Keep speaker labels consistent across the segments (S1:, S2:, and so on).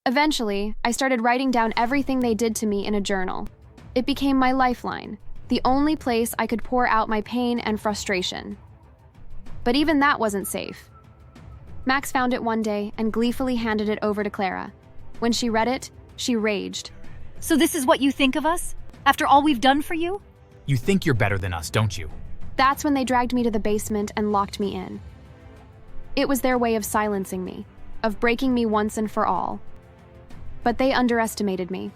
S1: Eventually, I started writing down everything they did to me in a journal. It became my lifeline, the only place I could pour out my pain and frustration. But even that wasn't safe. Max found it one day and gleefully handed it over to Clara. When she read it, she raged.
S2: So this is what you think of us? After all we've done for you?
S3: You think you're better than us, don't you?
S1: That's when they dragged me to the basement and locked me in. It was their way of silencing me, of breaking me once and for all. But they underestimated me.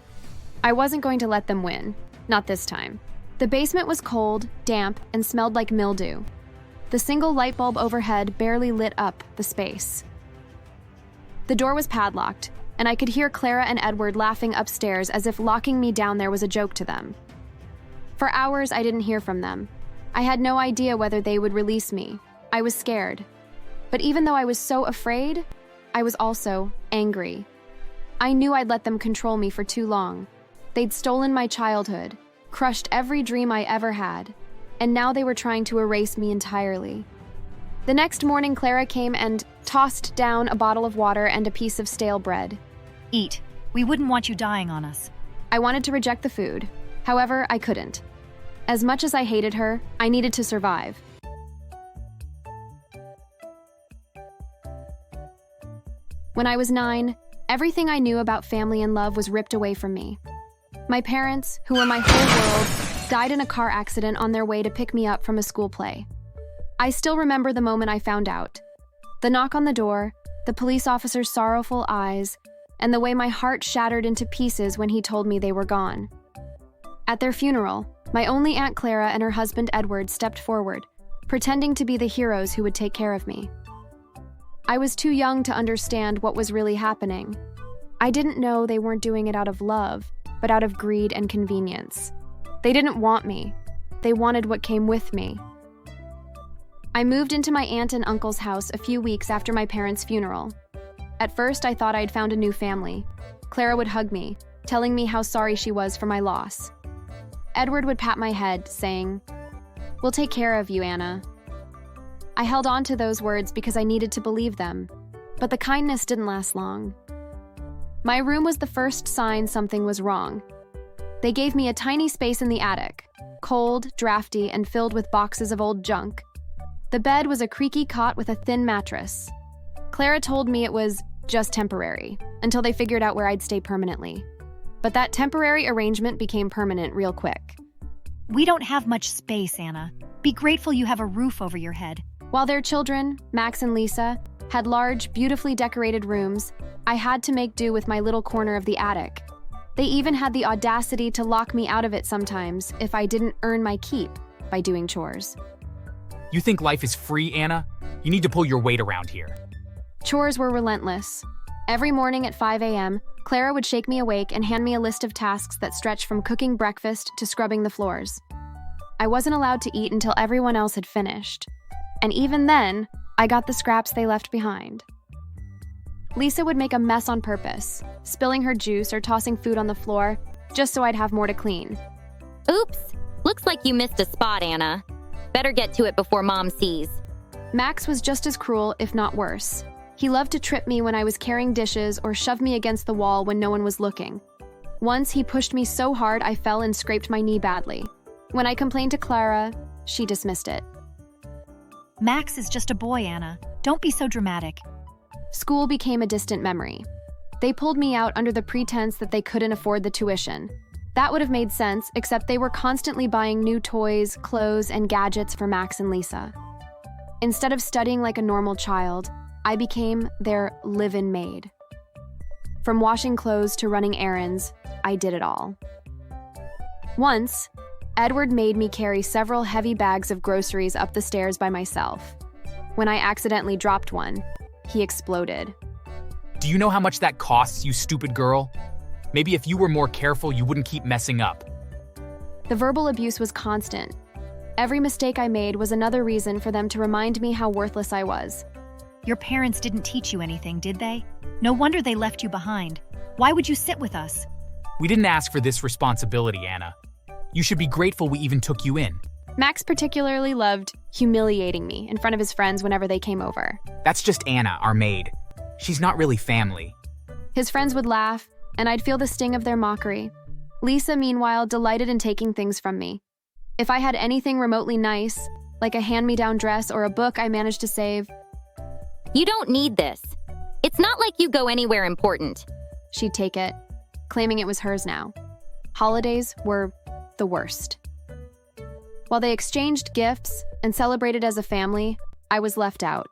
S1: I wasn't going to let them win, not this time. The basement was cold, damp, and smelled like mildew. The single light bulb overhead barely lit up the space. The door was padlocked, and I could hear Clara and Edward laughing upstairs as if locking me down there was a joke to them. For hours, I didn't hear from them. I had no idea whether they would release me. I was scared. But even though I was so afraid, I was also angry. I knew I'd let them control me for too long. They'd stolen my childhood, crushed every dream I ever had, and now they were trying to erase me entirely. The next morning, Clara came and tossed down a bottle of water and a piece of stale bread.
S2: Eat. We wouldn't want you dying on us.
S1: I wanted to reject the food. However, I couldn't. As much as I hated her, I needed to survive. When I was 9, everything I knew about family and love was ripped away from me. My parents, who were my whole world, died in a car accident on their way to pick me up from a school play. I still remember the moment I found out. The knock on the door, the police officer's sorrowful eyes, and the way my heart shattered into pieces when he told me they were gone. At their funeral, my only Aunt Clara and her husband Edward stepped forward, pretending to be the heroes who would take care of me. I was too young to understand what was really happening. I didn't know they weren't doing it out of love, but out of greed and convenience. They didn't want me. They wanted what came with me. I moved into my aunt and uncle's house a few weeks after my parents' funeral. At first, I thought I'd found a new family. Clara would hug me, telling me how sorry she was for my loss. Edward would pat my head, saying, "We'll take care of you, Anna." I held on to those words because I needed to believe them, but the kindness didn't last long. My room was the first sign something was wrong. They gave me a tiny space in the attic, cold, drafty, and filled with boxes of old junk. The bed was a creaky cot with a thin mattress. Clara told me it was just temporary, until they figured out where I'd stay permanently. But that temporary arrangement became permanent real quick.
S2: We don't have much space, Anna. Be grateful you have a roof over your head.
S1: While their children, Max and Lisa, had large, beautifully decorated rooms, I had to make do with my little corner of the attic. They even had the audacity to lock me out of it sometimes if I didn't earn my keep by doing chores.
S3: You think life is free, Anna? You need to pull your weight around here.
S1: Chores were relentless. Every morning at 5 a.m., Clara would shake me awake and hand me a list of tasks that stretched from cooking breakfast to scrubbing the floors. I wasn't allowed to eat until everyone else had finished. And even then, I got the scraps they left behind. Lisa would make a mess on purpose, spilling her juice or tossing food on the floor, just so I'd have more to clean.
S4: Oops, looks like you missed a spot, Anna. Better get to it before Mom sees.
S1: Max was just as cruel, if not worse. He loved to trip me when I was carrying dishes or shove me against the wall when no one was looking. Once he pushed me so hard I fell and scraped my knee badly. When I complained to Clara, she dismissed it.
S2: Max is just a boy, Anna. Don't be so dramatic.
S1: School became a distant memory. They pulled me out under the pretense that they couldn't afford the tuition. That would have made sense, except they were constantly buying new toys, clothes, and gadgets for Max and Lisa. Instead of studying like a normal child, I became their live-in maid. From washing clothes to running errands, I did it all. Once, Edward made me carry several heavy bags of groceries up the stairs by myself. When I accidentally dropped one, he exploded.
S3: Do you know how much that costs, you stupid girl? Maybe if you were more careful, you wouldn't keep messing up.
S1: The verbal abuse was constant. Every mistake I made was another reason for them to remind me how worthless I was.
S2: Your parents didn't teach you anything, did they? No wonder they left you behind. Why would you sit with us?
S3: We didn't ask for this responsibility, Anna. You should be grateful we even took you in.
S1: Max particularly loved humiliating me in front of his friends whenever they came over.
S3: That's just Anna, our maid. She's not really family.
S1: His friends would laugh, and I'd feel the sting of their mockery. Lisa, meanwhile, delighted in taking things from me. If I had anything remotely nice, like a hand-me-down dress or a book I managed to save,
S4: You don't need this. It's not like you go anywhere important.
S1: she'd take it, claiming it was hers now. Holidays were the worst. While they exchanged gifts and celebrated as a family, I was left out.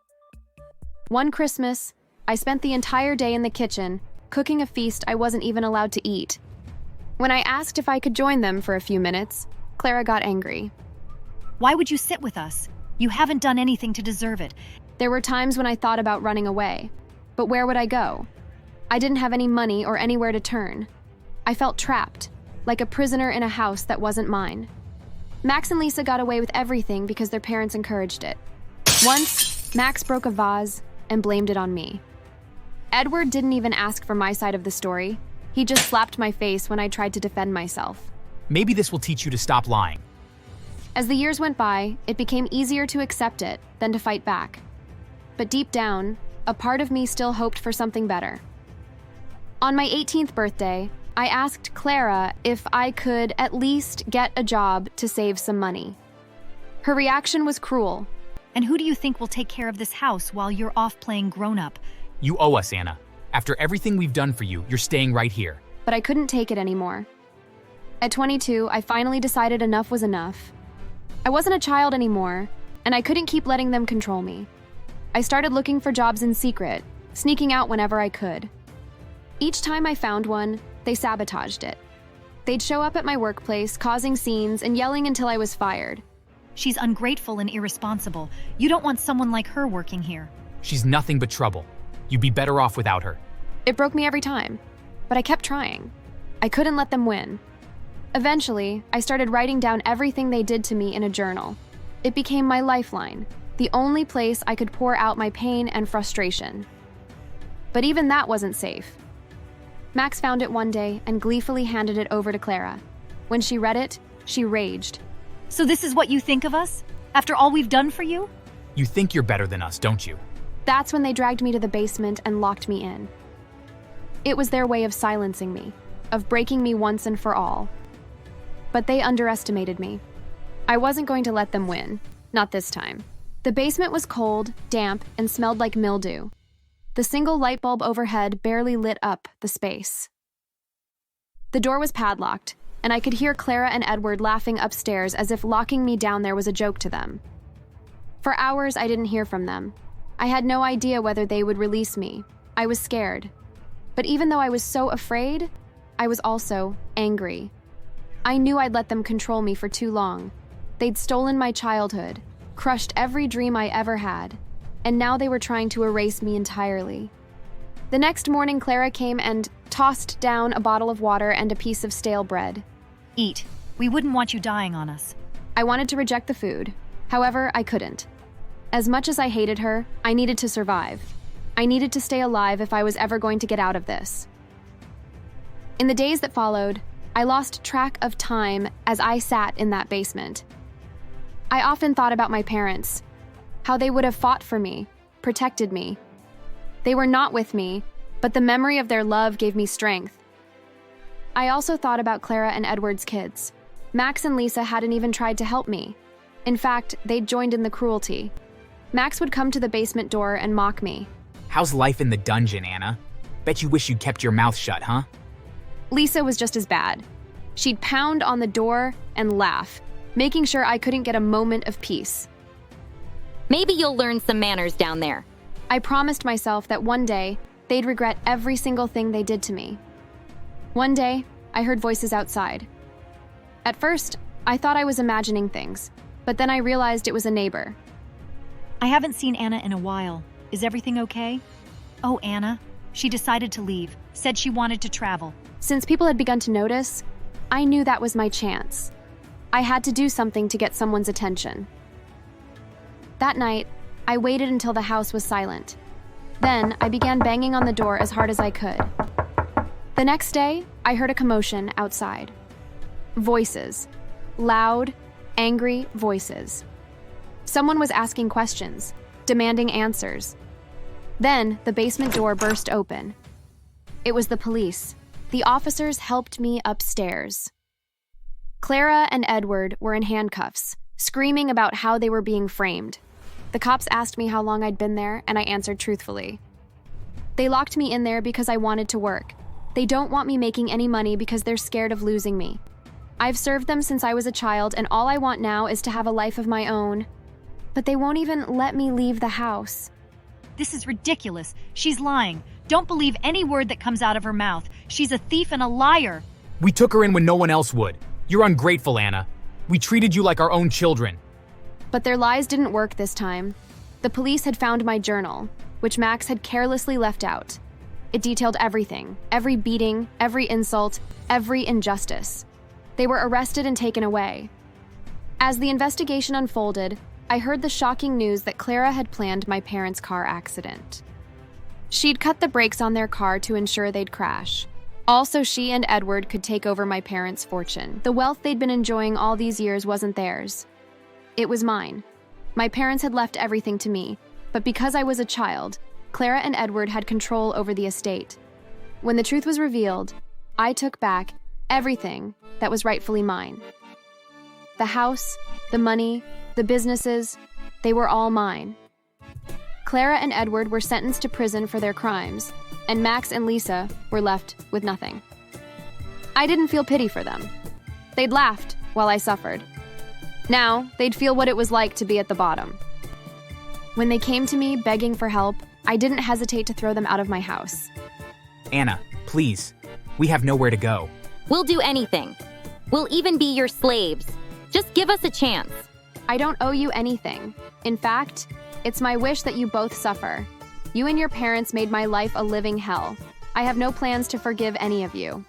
S1: One Christmas, I spent the entire day in the kitchen, cooking a feast I wasn't even allowed to eat. When I asked if I could join them for a few minutes, Clara got angry.
S2: Why would you sit with us? You haven't done anything to deserve it.
S1: There were times when I thought about running away, but where would I go? I didn't have any money or anywhere to turn. I felt trapped, like a prisoner in a house that wasn't mine. Max and Lisa got away with everything because their parents encouraged it. Once, Max broke a vase and blamed it on me. Edward didn't even ask for my side of the story. He just slapped my face when I tried to defend myself.
S3: Maybe this will teach you to stop lying.
S1: As the years went by, it became easier to accept it than to fight back. But deep down, a part of me still hoped for something better. On my 18th birthday, I asked Clara if I could at least get a job to save some money. Her reaction was cruel.
S2: And who do you think will take care of this house while you're off playing grown-up?
S3: You owe us, Anna. After everything we've done for you, you're staying right here.
S1: But I couldn't take it anymore. At 22, I finally decided enough was enough. I wasn't a child anymore, and I couldn't keep letting them control me. I started looking for jobs in secret, sneaking out whenever I could. Each time I found one, they sabotaged it. They'd show up at my workplace, causing scenes and yelling until I was fired.
S2: She's ungrateful and irresponsible. You don't want someone like her working here.
S3: She's nothing but trouble. You'd be better off without her.
S1: It broke me every time, but I kept trying. I couldn't let them win. Eventually, I started writing down everything they did to me in a journal. It became my lifeline, the only place I could pour out my pain and frustration. But even that wasn't safe. Max found it one day and gleefully handed it over to Clara. When she read it, she raged.
S2: So this is what you think of us? After all we've done for you?
S3: You think you're better than us, don't you?
S1: That's when they dragged me to the basement and locked me in. It was their way of silencing me, of breaking me once and for all. But they underestimated me. I wasn't going to let them win, not this time. The basement was cold, damp, and smelled like mildew. The single light bulb overhead barely lit up the space. The door was padlocked, and I could hear Clara and Edward laughing upstairs as if locking me down there was a joke to them. For hours, I didn't hear from them. I had no idea whether they would release me. I was scared. But even though I was so afraid, I was also angry. I knew I'd let them control me for too long. They'd stolen my childhood, crushed every dream I ever had, and now they were trying to erase me entirely. The next morning, Clara came and tossed down a bottle of water and a piece of stale bread.
S2: Eat. We wouldn't want you dying on us.
S1: I wanted to reject the food. However, I couldn't. As much as I hated her, I needed to survive. I needed to stay alive if I was ever going to get out of this. In the days that followed, I lost track of time as I sat in that basement. I often thought about my parents, how they would have fought for me, protected me. They were not with me, but the memory of their love gave me strength. I also thought about Clara and Edward's kids. Max and Lisa hadn't even tried to help me. In fact, they'd joined in the cruelty. Max would come to the basement door and mock me.
S3: How's life in the dungeon, Anna? Bet you wish you'd kept your mouth shut, huh?
S1: Lisa was just as bad. She'd pound on the door and laugh, making sure I couldn't get a moment of peace.
S4: Maybe you'll learn some manners down there.
S1: I promised myself that one day, they'd regret every single thing they did to me. One day, I heard voices outside. At first, I thought I was imagining things, but then I realized it was a neighbor.
S2: I haven't seen Anna in a while. Is everything okay? Oh, Anna. She decided to leave, said she wanted to travel.
S1: Since people had begun to notice, I knew that was my chance. I had to do something to get someone's attention. That night, I waited until the house was silent. Then, I began banging on the door as hard as I could. The next day, I heard a commotion outside. Voices. Loud, angry voices. Someone was asking questions, demanding answers. Then, the basement door burst open. It was the police. The officers helped me upstairs. Clara and Edward were in handcuffs, screaming about how they were being framed. The cops asked me how long I'd been there, and I answered truthfully. They locked me in there because I wanted to work. They don't want me making any money because they're scared of losing me. I've served them since I was a child, and all I want now is to have a life of my own. But they won't even let me leave the house.
S2: This is ridiculous. She's lying. Don't believe any word that comes out of her mouth. She's a thief and a liar.
S3: We took her in when no one else would. You're ungrateful, Anna. We treated you like our own children.
S1: But their lies didn't work this time. The police had found my journal, which Max had carelessly left out. It detailed everything, every beating, every insult, every injustice. They were arrested and taken away. As the investigation unfolded, I heard the shocking news that Clara had planned my parents' car accident. She'd cut the brakes on their car to ensure they'd crash. Also, she and Edward could take over my parents' fortune. The wealth they'd been enjoying all these years wasn't theirs. It was mine. My parents had left everything to me, but because I was a child, Clara and Edward had control over the estate. When the truth was revealed, I took back everything that was rightfully mine. The house, the money, the businesses, they were all mine. Clara and Edward were sentenced to prison for their crimes, and Max and Lisa were left with nothing. I didn't feel pity for them. They'd laughed while I suffered. Now, they'd feel what it was like to be at the bottom. When they came to me begging for help, I didn't hesitate to throw them out of my house.
S3: Anna, please. We have nowhere to go.
S4: We'll do anything. We'll even be your slaves. Just give us a chance.
S1: I don't owe you anything. In fact, it's my wish that you both suffer. You and your parents made my life a living hell. I have no plans to forgive any of you.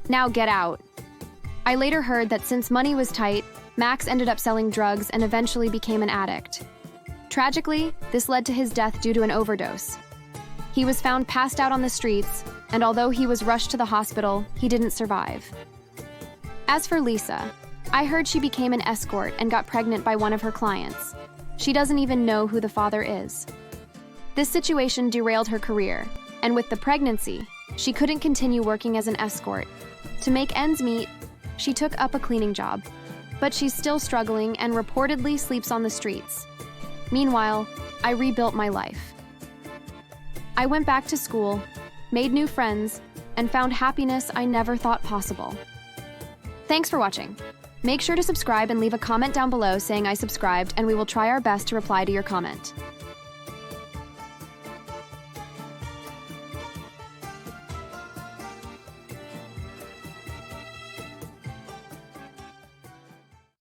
S1: Now get out. I later heard that since money was tight, Max ended up selling drugs and eventually became an addict. Tragically, this led to his death due to an overdose. He was found passed out on the streets, and although he was rushed to the hospital, he didn't survive. As for Lisa, I heard she became an escort and got pregnant by one of her clients. She doesn't even know who the father is. This situation derailed her career, and with the pregnancy, she couldn't continue working as an escort. To make ends meet, she took up a cleaning job, but she's still struggling and reportedly sleeps on the streets. Meanwhile, I rebuilt my life. I went back to school, made new friends, and found happiness I never thought possible. Thanks for watching. Make sure to subscribe and leave a comment down below saying I subscribed, and we will try our best to reply to your comment.